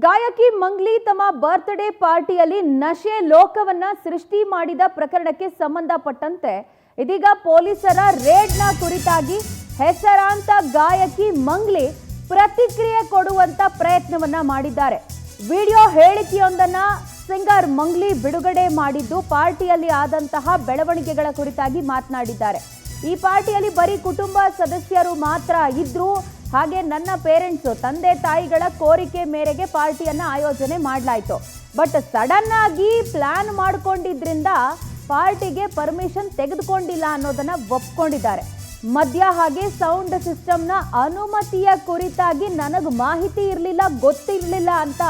ಗಾಯಕಿ ಮಂಗ್ಲಿ ತಮ್ಮ ಬರ್ತ್ಡೇ ಪಾರ್ಟಿಯಲ್ಲಿ ನಶೆ ಲೋಕವನ್ನ ಸೃಷ್ಟಿ ಮಾಡಿದ ಪ್ರಕರಣಕ್ಕೆ ಸಂಬಂಧಪಟ್ಟಂತೆ ಇದೀಗ ಪೊಲೀಸರ ರೇಡ್ನ ಕುರಿತಾಗಿ ಹೆಸರಾಂತ ಗಾಯಕಿ ಮಂಗ್ಲಿ ಪ್ರತಿಕ್ರಿಯೆ ಕೊಡುವಂತ ಪ್ರಯತ್ನವನ್ನ ಮಾಡಿದ್ದಾರೆ. ವಿಡಿಯೋ ಹೇಳಿಕೆಯೊಂದನ್ನ ಸಿಂಗರ್ ಮಂಗ್ಲಿ ಬಿಡುಗಡೆ ಮಾಡಿದ್ದು ಪಾರ್ಟಿಯಲ್ಲಿ ಆದಂತಹ ಬೆಳವಣಿಗೆಗಳ ಕುರಿತಾಗಿ ಮಾತನಾಡಿದ್ದಾರೆ. ಈ ಪಾರ್ಟಿಯಲ್ಲಿ ಬರೀ ಕುಟುಂಬ ಸದಸ್ಯರು ಮಾತ್ರ ಇದ್ರು, ಹಾಗೆ ನನ್ನ ಪೇರೆಂಟ್ಸ್ ತಂದೆ ತಾಯಿಗಳ ಕೋರಿಕೆ ಮೇರೆಗೆ ಪಾರ್ಟಿಯನ್ನ ಆಯೋಜನೆ ಮಾಡಲಾಯಿತು. ಬಟ್ ಸಡನ್ ಆಗಿ ಪ್ಲಾನ್ ಮಾಡ್ಕೊಂಡಿದ್ರಿಂದ ಪಾರ್ಟಿಗೆ ಪರ್ಮಿಷನ್ ತೆಗೆದುಕೊಂಡಿಲ್ಲ ಅನ್ನೋದನ್ನ ಒಪ್ಕೊಂಡಿದ್ದಾರೆ. ಮದ್ಯ ಹಾಗೆ ಸೌಂಡ್ ಸಿಸ್ಟಮ್ನ ಅನುಮತಿಯ ಕುರಿತಾಗಿ ನನಗೆ ಮಾಹಿತಿ ಇರಲಿಲ್ಲ, ಗೊತ್ತಿರಲಿಲ್ಲ ಅಂತ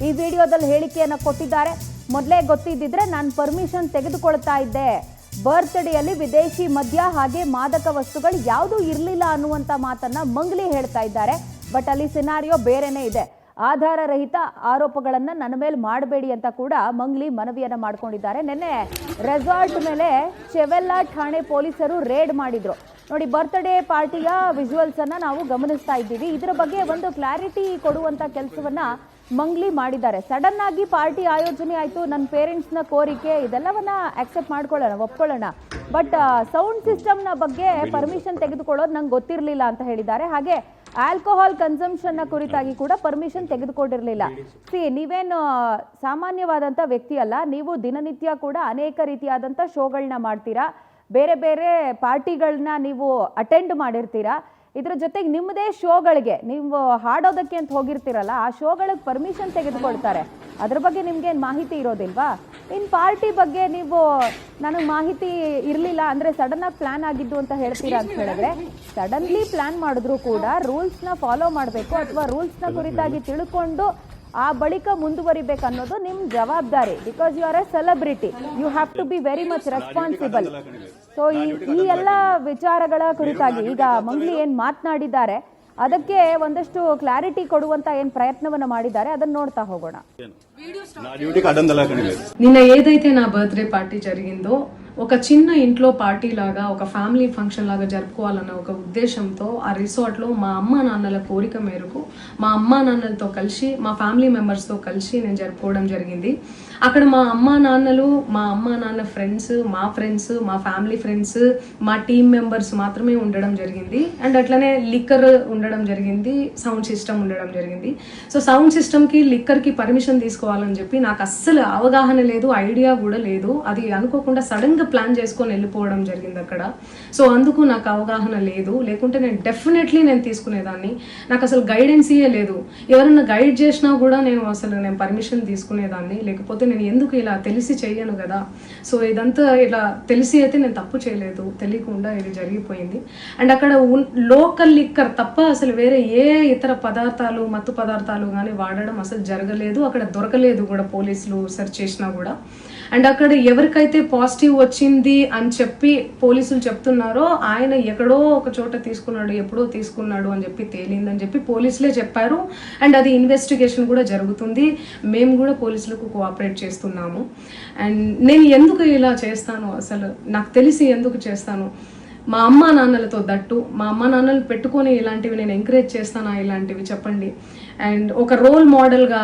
ಈ ವಿಡಿಯೋದಲ್ಲಿ ಹೇಳಿಕೆಯನ್ನು ಕೊಟ್ಟಿದ್ದಾರೆ. ಮೊದಲೇ ಗೊತ್ತಿದ್ದಿದ್ರೆ ನಾನು ಪರ್ಮಿಷನ್ ತೆಗೆದುಕೊಳ್ತಾ ಇದ್ದೆ. ಬರ್ತ್ಡೇಯಲ್ಲಿ ವಿದೇಶಿ ಮದ್ಯ ಹಾಗೆ ಮಾದಕ ವಸ್ತುಗಳು ಯಾವುದೂ ಇರಲಿಲ್ಲ ಅನ್ನುವಂಥ ಮಾತನ್ನ ಮಂಗ್ಲಿ ಹೇಳ್ತಾ ಇದ್ದಾರೆ. ಬಟ್ ಅಲ್ಲಿ ಸಿನಾರಿಯೋ ಬೇರೆನೇ ಇದೆ. ಆಧಾರ ರಹಿತ ಆರೋಪಗಳನ್ನು ನನ್ನ ಮೇಲೆ ಮಾಡಬೇಡಿ ಅಂತ ಕೂಡ ಮಂಗ್ಲಿ ಮನವಿಯನ್ನು ಮಾಡ್ಕೊಂಡಿದ್ದಾರೆ. ನಿನ್ನೆ ರೆಸಾರ್ಟ್ ಮೇಲೆ ಚೆವೆಲ್ಲಾ ಠಾಣೆ ಪೊಲೀಸರು ರೇಡ್ ಮಾಡಿದ್ರು. ನೋಡಿ, ಬರ್ತ್ಡೇ ಪಾರ್ಟಿಯ ವಿಜುವಲ್ಸ್ ಅನ್ನ ನಾವು ಗಮನಿಸ್ತಾ ಇದ್ದೀವಿ. ಇದರ ಬಗ್ಗೆ ಒಂದು ಕ್ಲಾರಿಟಿ ಕೊಡುವಂತ ಕೆಲಸವನ್ನ ಮಂಗ್ಲಿ ಮಾಡಿದ್ದಾರೆ. ಸಡನ್ ಆಗಿ ಪಾರ್ಟಿ ಆಯೋಜನೆ ಆಯಿತು, ನನ್ನ ಪೇರೆಂಟ್ಸ್ನ ಕೋರಿಕೆ ಇದೆಲ್ಲವನ್ನ ಆಕ್ಸೆಪ್ಟ್ ಮಾಡ್ಕೊಳ್ಳೋಣ, ಒಪ್ಕೊಳ್ಳೋಣ. ಬಟ್ ಸೌಂಡ್ ಸಿಸ್ಟಮ್ನ ಬಗ್ಗೆ ಪರ್ಮಿಷನ್ ತೆಗೆದುಕೊಳ್ಳೋದು ನಂಗೆ ಗೊತ್ತಿರಲಿಲ್ಲ ಅಂತ ಹೇಳಿದ್ದಾರೆ. ಹಾಗೆ ಆಲ್ಕೋಹಾಲ್ ಕನ್ಸಂಪ್ಷನ್ನ ಕುರಿತಾಗಿ ಕೂಡ ಪರ್ಮಿಷನ್ ತೆಗೆದುಕೊಂಡಿರಲಿಲ್ಲ. ನೀವೇನು ಸಾಮಾನ್ಯವಾದಂಥ ವ್ಯಕ್ತಿ ಅಲ್ಲ, ನೀವು ದಿನನಿತ್ಯ ಕೂಡ ಅನೇಕ ರೀತಿಯಾದಂಥ ಶೋಗಳನ್ನ ಮಾಡ್ತೀರಾ, ಬೇರೆ ಬೇರೆ ಪಾರ್ಟಿಗಳನ್ನ ನೀವು ಅಟೆಂಡ್ ಮಾಡಿರ್ತೀರಾ. ಇದರ ಜೊತೆಗೆ ನಿಮ್ಮದೇ ಶೋಗಳಿಗೆ ನೀವು ಹಾಡೋದಕ್ಕೆ ಅಂತ ಹೋಗಿರ್ತೀರಲ್ಲ, ಆ ಶೋಗಳಿಗೆ ಪರ್ಮಿಷನ್ ತೆಗೆದುಕೊಳ್ತಾರೆ. ಅದ್ರ ಬಗ್ಗೆ ನಿಮ್ಗೇನು ಮಾಹಿತಿ ಇರೋದಿಲ್ವಾ? ಇನ್ನು ಪಾರ್ಟಿ ಬಗ್ಗೆ ನೀವು ನನಗೆ ಮಾಹಿತಿ ಇರಲಿಲ್ಲ ಅಂದರೆ ಸಡನ್ನಾಗಿ ಪ್ಲ್ಯಾನ್ ಆಗಿದ್ದು ಅಂತ ಹೇಳ್ತೀರಾ ಅಂತ ಹೇಳಿದ್ರೆ, ಸಡನ್ಲಿ ಪ್ಲ್ಯಾನ್ ಮಾಡಿದ್ರು ಕೂಡ ರೂಲ್ಸ್ನ ಫಾಲೋ ಮಾಡಬೇಕು, ಅಥವಾ ರೂಲ್ಸ್ನ ಕುರಿತಾಗಿ ತಿಳ್ಕೊಂಡು ಆ ಬಳಿಕ ಮುಂದುವರಿಬೇಕು ಅನ್ನೋದು ನಿಮ್ಮ ಜವಾಬ್ದಾರಿ. Because you are a celebrity, you have to be very much responsible. So ಈ ಎಲ್ಲ ವಿಚಾರಗಳ ಕುರಿತಾಗಿ ಈಗ ಮಂಗ್ಲಿ ಏನು ಮಾತನಾಡಿದ್ದಾರೆ ಅದಕ್ಕೆ ಒಂದಷ್ಟು ಕ್ಲಾರಿಟಿ ಕೊಡುವಂತ ಏನು ಪ್ರಯತ್ನವನ್ನ ಮಾಡಿದ್ದಾರೆ ಅದನ್ನ ನೋಡ್ತಾ ಹೋಗೋಣ. నిన్న ఏదైతే నా బర్త్డే పార్టీ జరిగిందో ఒక చిన్న ఇంట్లో పార్టీ లాగా, ఒక ఫ్యామిలీ ఫంక్షన్ లాగా జరుపుకోవాలన్న ఒక ఉద్దేశంతో ఆ రిసార్ట్ లో మా అమ్మా నాన్నల కోరిక మేరకు మా అమ్మా నాన్నలతో కలిసి, మా ఫ్యామిలీ మెంబర్స్ తో కలిసి నేను జరుపుకోవడం జరిగింది. అక్కడ మా అమ్మా నాన్నలు, మా అమ్మా నాన్న ఫ్రెండ్స్, మా ఫ్రెండ్స్, మా ఫ్యామిలీ ఫ్రెండ్స్, మా టీమ్ మెంబర్స్ మాత్రమే ఉండడం జరిగింది. అండ్ అట్లనే లిక్కర్ ఉండడం జరిగింది, సౌండ్ సిస్టమ్ ఉండడం జరిగింది. సో సౌండ్ సిస్టమ్ కి, లిక్కర్ కి పర్మిషన్ తీసుకోవాలని చెప్పి నాకు అస్సలు అవగాహన లేదు, ఐడియా కూడా లేదు. అది అనుకోకుండా సడన్ గా ప్లాన్ చేసుకొని వెళ్ళిపోవడం జరిగింది అక్కడ. సో అందుకు నాకు అవగాహన లేదు, లేకుంటే నేను డెఫినెట్లీ నేను తీసుకునేదాన్ని. నాకు అసలు గైడెన్సీయే లేదు. ఎవరన్నా గైడ్ చేసినా కూడా నేను పర్మిషన్ తీసుకునేదాన్ని, లేకపోతే నేను ఎందుకు ఇలా తెలిసి చెయ్యను కదా. సో ఇదంతా ఇలా తెలిసి అయితే నేను తప్పు చేయలేదు, తెలియకుండా ఇది జరిగిపోయింది. అండ్ అక్కడ లోకల్ లిక్కర్ తప్ప అసలు వేరే ఏ ఇతర పదార్థాలు, మత్తు పదార్థాలు కానీ వాడడం అసలు జరగలేదు. అక్కడ దొరకలేదు కూడా, పోలీసులు సెర్చ్ చేసినా కూడా. అండ్ అక్కడ ఎవరికైతే పాజిటివ్ వచ్చింది అని చెప్పి పోలీసులు చెప్తున్నారో ఆయన ఎక్కడో ఒక చోట తీసుకున్నాడు, ఎప్పుడో తీసుకున్నాడు అని చెప్పి తేలిందని చెప్పి పోలీసులే చెప్పారు. అండ్ అది ఇన్వెస్టిగేషన్ కూడా జరుగుతుంది. మేము కూడా పోలీసులకు కోఆపరేట్ చేస్తున్నాము. అండ్ నేను ఎందుకు ఇలా చేస్తాను, అసలు నాకు తెలిసి ఎందుకు చేస్తాను, మా అమ్మా నాన్నలతో దట్టు, మా అమ్మా నాన్నలు పెట్టుకొని ఇలాంటివి నేను ఎంకరేజ్ చేస్తానా, ఇలాంటివి చెప్పండి. అండ్ ఒక రోల్ మోడల్గా,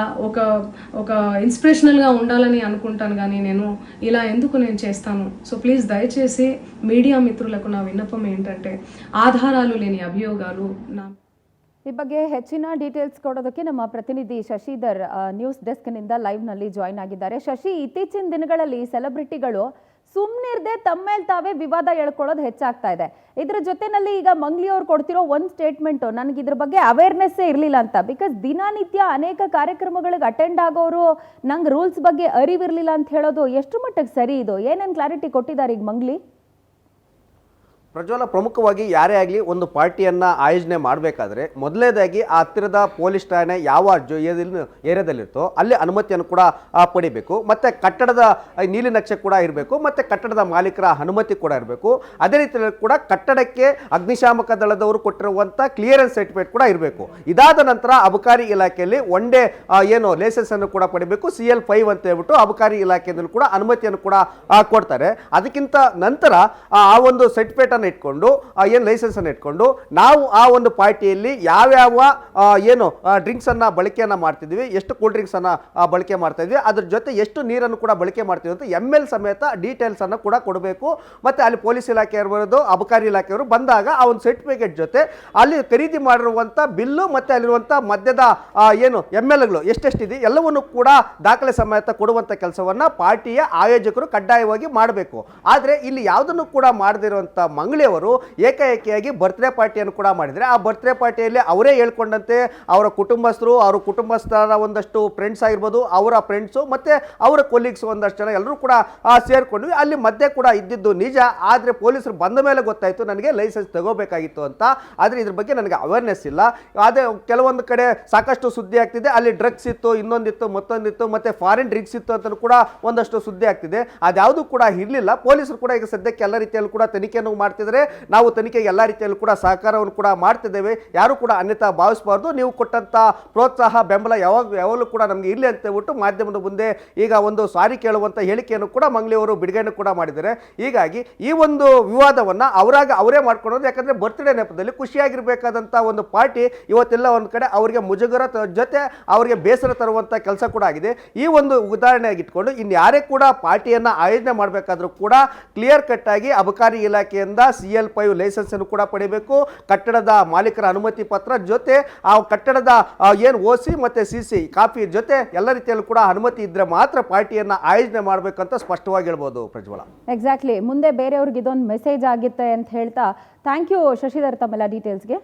ఒక ఇన్స్పిరేషనల్గా ఉండాలని అనుకుంటాను, కానీ నేను ఇలా ఎందుకు నేను చేస్తాను. సో ప్లీజ్ దయచేసి మీడియా మిత్రులకు నా విన్నపం ఏంటంటే, ఆధారాలు లేని అభియోగాలు ಈ ಬಗ್ಗೆ ಹೆಚ್ಚಿನ ಡೀಟೇಲ್ಸ್ ಕೊಡೋದಕ್ಕೆ ನಮ್ಮ ಪ್ರತಿನಿಧಿ ಶಶಿಧರ್ ನ್ಯೂಸ್ ಡೆಸ್ಕ್ನಿಂದ ಲೈವ್ನಲ್ಲಿ ಜಾಯ್ನ್ ಆಗಿದ್ದಾರೆ. ಶಶಿ, ಇತ್ತೀಚಿನ ದಿನಗಳಲ್ಲಿ ಸೆಲೆಬ್ರಿಟಿಗಳು ಸುಮ್ಮನಿರದೆ ತಮ್ಮ ಮೇಲೆ ತಾವೇ ವಿವಾದ ಎಳ್ಕೊಳ್ಳೋದು ಹೆಚ್ಚಾಗ್ತಾ ಇದೆ. ಇದ್ರ ಜೊತೆನಲ್ಲಿ ಈಗ ಮಂಗ್ಲಿ ಅವ್ರು ಕೊಡ್ತಿರೋ ಒಂದು ಸ್ಟೇಟ್ಮೆಂಟು, ನನಗೆ ಇದ್ರ ಬಗ್ಗೆ ಅವೇರ್ನೆಸ್ಸೇ ಇರಲಿಲ್ಲ ಅಂತ. ಬಿಕಾಸ್ ದಿನನಿತ್ಯ ಅನೇಕ ಕಾರ್ಯಕ್ರಮಗಳಿಗೆ ಅಟೆಂಡ್ ಆಗೋರು ನಂಗೆ ರೂಲ್ಸ್ ಬಗ್ಗೆ ಅರಿವಿರಲಿಲ್ಲ ಅಂತ ಹೇಳೋದು ಎಷ್ಟು ಮಟ್ಟಿಗೆ ಸರಿ? ಇದು ಏನೇನು ಕ್ಲಾರಿಟಿ ಕೊಟ್ಟಿದ್ದಾರೆ ಈಗ ಮಂಗ್ಲಿ? ಪ್ರಜ್ವಲ, ಪ್ರಮುಖವಾಗಿ ಯಾರೇ ಆಗಲಿ ಒಂದು ಪಾರ್ಟಿಯನ್ನು ಆಯೋಜನೆ ಮಾಡಬೇಕಾದ್ರೆ ಮೊದಲನೇದಾಗಿ ಆ ಹತ್ತಿರದ ಪೊಲೀಸ್ ಠಾಣೆ ಯಾವ ಏರಿಯಾದಲ್ಲಿರ್ತೋ ಅಲ್ಲಿ ಅನುಮತಿಯನ್ನು ಕೂಡ ಪಡಿಬೇಕು. ಮತ್ತು ಕಟ್ಟಡದ ನೀಲಿ ನಕ್ಷೆ ಕೂಡ ಇರಬೇಕು, ಮತ್ತು ಕಟ್ಟಡದ ಮಾಲೀಕರ ಅನುಮತಿ ಕೂಡ ಇರಬೇಕು. ಅದೇ ರೀತಿಯಲ್ಲಿ ಕೂಡ ಕಟ್ಟಡಕ್ಕೆ ಅಗ್ನಿಶಾಮಕ ದಳದವರು ಕೊಟ್ಟಿರುವಂಥ ಕ್ಲಿಯರೆನ್ಸ್ ಸರ್ಟಿಫಿಕೇಟ್ ಕೂಡ ಇರಬೇಕು. ಇದಾದ ನಂತರ ಅಬಕಾರಿ ಇಲಾಖೆಯಲ್ಲಿ ಒನ್ ಡೇ ಏನು ಲೈಸೆನ್ಸನ್ನು ಕೂಡ ಪಡಿಬೇಕು. CL5 ಅಂತ ಹೇಳ್ಬಿಟ್ಟು ಅಬಕಾರಿ ಇಲಾಖೆಯಿಂದ ಕೂಡ ಅನುಮತಿಯನ್ನು ಕೂಡ ಕೊಡ್ತಾರೆ. ಅದಕ್ಕಿಂತ ನಂತರ ಆ ಒಂದು ಸರ್ಟಿಫಿಕೇಟ್ ಕಾರ್ಡನ್ನು ಇಟ್ಕೊಂಡು ಏನು ಲೈಸೆನ್ಸನ್ನು ಇಟ್ಕೊಂಡು ನಾವು ಆ ಒಂದು ಪಾರ್ಟಿಯಲ್ಲಿ ಯಾವ್ಯಾವ ಏನು ಡ್ರಿಂಕ್ಸನ್ನು ಬಳಕೆಯನ್ನು ಮಾಡ್ತಿದ್ವಿ, ಎಷ್ಟು ಕೂಲ್ ಡ್ರಿಂಕ್ಸನ್ನು ಬಳಕೆ ಮಾಡ್ತಾ ಇದ್ವಿ, ಅದ್ರ ಜೊತೆ ಎಷ್ಟು ನೀರನ್ನು ಕೂಡ ಬಳಕೆ ಮಾಡ್ತೀವಿ ಅಂತ ML ಸಮೇತ ಡೀಟೇಲ್ಸನ್ನು ಕೂಡ ಕೊಡಬೇಕು. ಮತ್ತು ಅಲ್ಲಿ ಪೊಲೀಸ್ ಇಲಾಖೆ ಇರ್ಬೋದು, ಅಬಕಾರಿ ಇಲಾಖೆಯವರು ಬಂದಾಗ ಆ ಒಂದು ಸರ್ಟಿಫಿಕೇಟ್ ಜೊತೆ ಅಲ್ಲಿ ಖರೀದಿ ಮಾಡಿರುವಂಥ ಬಿಲ್ಲು ಮತ್ತು ಅಲ್ಲಿರುವಂಥ ಮದ್ಯದ ಏನು MLಗಳು ಎಷ್ಟೆಷ್ಟಿದೆ ಎಲ್ಲವನ್ನು ಕೂಡ ದಾಖಲೆ ಸಮೇತ ಕೊಡುವಂಥ ಕೆಲಸವನ್ನು ಪಾರ್ಟಿಯ ಆಯೋಜಕರು ಕಡ್ಡಾಯವಾಗಿ ಮಾಡಬೇಕು. ಆದರೆ ಇಲ್ಲಿ ಯಾವುದನ್ನು ಕೂಡ ಮಾಡದಿರುವಂಥ ಮಂಗಳಿಯವರು ಏಕಾಏಕಿಯಾಗಿ ಬರ್ತ್ಡೇ ಪಾರ್ಟಿಯನ್ನು ಕೂಡ ಮಾಡಿದರೆ ಆ ಬರ್ತ್ಡೇ ಪಾರ್ಟಿಯಲ್ಲಿ ಅವರೇ ಹೇಳ್ಕೊಂಡಂತೆ ಅವರ ಕುಟುಂಬಸ್ಥರು, ಅವರ ಕುಟುಂಬಸ್ಥರ ಒಂದಷ್ಟು ಫ್ರೆಂಡ್ಸ್ ಆಗಿರ್ಬೋದು, ಅವರ ಫ್ರೆಂಡ್ಸು ಮತ್ತು ಅವರ ಕೊಲೀಗ್ಸ್ ಒಂದಷ್ಟು ಜನ ಎಲ್ಲರೂ ಕೂಡ ಸೇರಿಕೊಂಡ್ವಿ. ಅಲ್ಲಿ ಮಧ್ಯೆ ಕೂಡ ಇದ್ದಿದ್ದು ನಿಜ. ಆದರೆ ಪೊಲೀಸರು ಬಂದ ಮೇಲೆ ಗೊತ್ತಾಯಿತು ನನಗೆ ಲೈಸೆನ್ಸ್ ತಗೋಬೇಕಾಗಿತ್ತು ಅಂತ. ಆದರೆ ಇದ್ರ ಬಗ್ಗೆ ನನಗೆ ಅವೇರ್ನೆಸ್ ಇಲ್ಲ. ಅದೇ ಕೆಲವೊಂದು ಕಡೆ ಸಾಕಷ್ಟು ಸುದ್ದಿ ಆಗ್ತಿದೆ, ಅಲ್ಲಿ ಡ್ರಗ್ಸ್ ಇತ್ತು, ಇನ್ನೊಂದಿತ್ತು, ಮತ್ತೊಂದಿತ್ತು, ಮತ್ತು ಫಾರಿನ್ ಡ್ರಿಂಕ್ಸ್ ಇತ್ತು ಅಂತ ಕೂಡ ಒಂದಷ್ಟು ಸುದ್ದಿ ಆಗ್ತಿದೆ. ಅದ್ಯಾವುದು ಕೂಡ ಇರಲಿಲ್ಲ. ಪೊಲೀಸರು ಕೂಡ ಈಗ ಸದ್ಯಕ್ಕೆ ಎಲ್ಲ ರೀತಿಯಲ್ಲೂ ಕೂಡ ತನಿಖೆಯನ್ನು ಮಾಡ್ತಿದ್ದಾರೆ. ನಾವು ತನಿಖೆಗೆ ಎಲ್ಲ ರೀತಿಯಲ್ಲೂ ಕೂಡ ಸಹಕಾರವನ್ನು ಕೂಡ ಮಾಡ್ತಿದ್ದೇವೆ. ಯಾರು ಕೂಡ ಅನ್ಯತಾ ಭಾವಿಸಬಾರ್ದು. ನೀವು ಕೊಟ್ಟಂಥ ಪ್ರೋತ್ಸಾಹ, ಬೆಂಬಲ ಯಾವಾಗಲೂ ಕೂಡ ನಮಗೆ ಇರಲಿ ಅಂತ ಹೇಳ್ಬಿಟ್ಟು ಮಾಧ್ಯಮದ ಮುಂದೆ ಈಗ ಒಂದು ಸಾರಿ ಕೇಳುವಂಥ ಹೇಳಿಕೆಯನ್ನು ಕೂಡ ಮಂಗಳಿಯವರು ಬಿಡುಗಡೆ ಕೂಡ ಮಾಡಿದ್ದಾರೆ. ಹೀಗಾಗಿ ಈ ಒಂದು ವಿವಾದವನ್ನು ಅವರೇ ಮಾಡ್ಕೊಳ್ಳೋದು. ಯಾಕಂದರೆ ಬರ್ತ್ಡೇ ನೆಪದಲ್ಲಿ ಖುಷಿಯಾಗಿರಬೇಕಾದಂಥ ಒಂದು ಪಾರ್ಟಿ ಇವತ್ತೆಲ್ಲ ಒಂದು ಕಡೆ ಅವರಿಗೆ ಮುಜುಗರ ಜೊತೆ ಅವರಿಗೆ ಬೇಸರ ತರುವಂಥ ಕೆಲಸ ಕೂಡ ಆಗಿದೆ. ಈ ಒಂದು ಉದಾಹರಣೆಯಾಗಿ ಇಟ್ಕೊಂಡು ಇನ್ಯಾರೇ ಕೂಡ ಪಾರ್ಟಿಯನ್ನು ಆಯೋಜನೆ ಮಾಡಬೇಕಾದ್ರೂ ಕೂಡ ಕ್ಲಿಯರ್ ಕಟ್ ಆಗಿ ಅಬಕಾರಿ ಇಲಾಖೆಯಿಂದ CL5 ಲೈಸೆನ್ಸ್ ಅನ್ನು ಕೂಡ ಪಡಿಬೇಕು. ಕಟ್ಟಡದ ಮಾಲೀಕರ ಅನುಮತಿ ಪತ್ರ ಜೊತೆ ಆ ಕಟ್ಟಡದ ಏನು OC ಮತ್ತು CC ಕಾಪಿ ಜೊತೆ ಎಲ್ಲ ರೀತಿಯಲ್ಲೂ ಕೂಡ ಅನುಮತಿ ಇದ್ರೆ ಮಾತ್ರ ಪಾರ್ಟಿಯನ್ನು ಆಯೋಜನೆ ಮಾಡಬೇಕಂತ ಸ್ಪಷ್ಟವಾಗಿ ಹೇಳ್ಬೋದು ಪ್ರಜ್ವಲ. ಎಕ್ಸಾಕ್ಟ್ಲಿ. ಮುಂದೆ ಬೇರೆಯವ್ರಿಗೆ ಇದೊಂದು ಮೆಸೇಜ್ ಆಗುತ್ತೆ ಅಂತ ಹೇಳ್ತಾ ಥ್ಯಾಂಕ್ ಯು ಶಶಿಧರ್ ತಮ್ಮೆಲ್ಲ ಡೀಟೇಲ್ಸ್ಗೆ.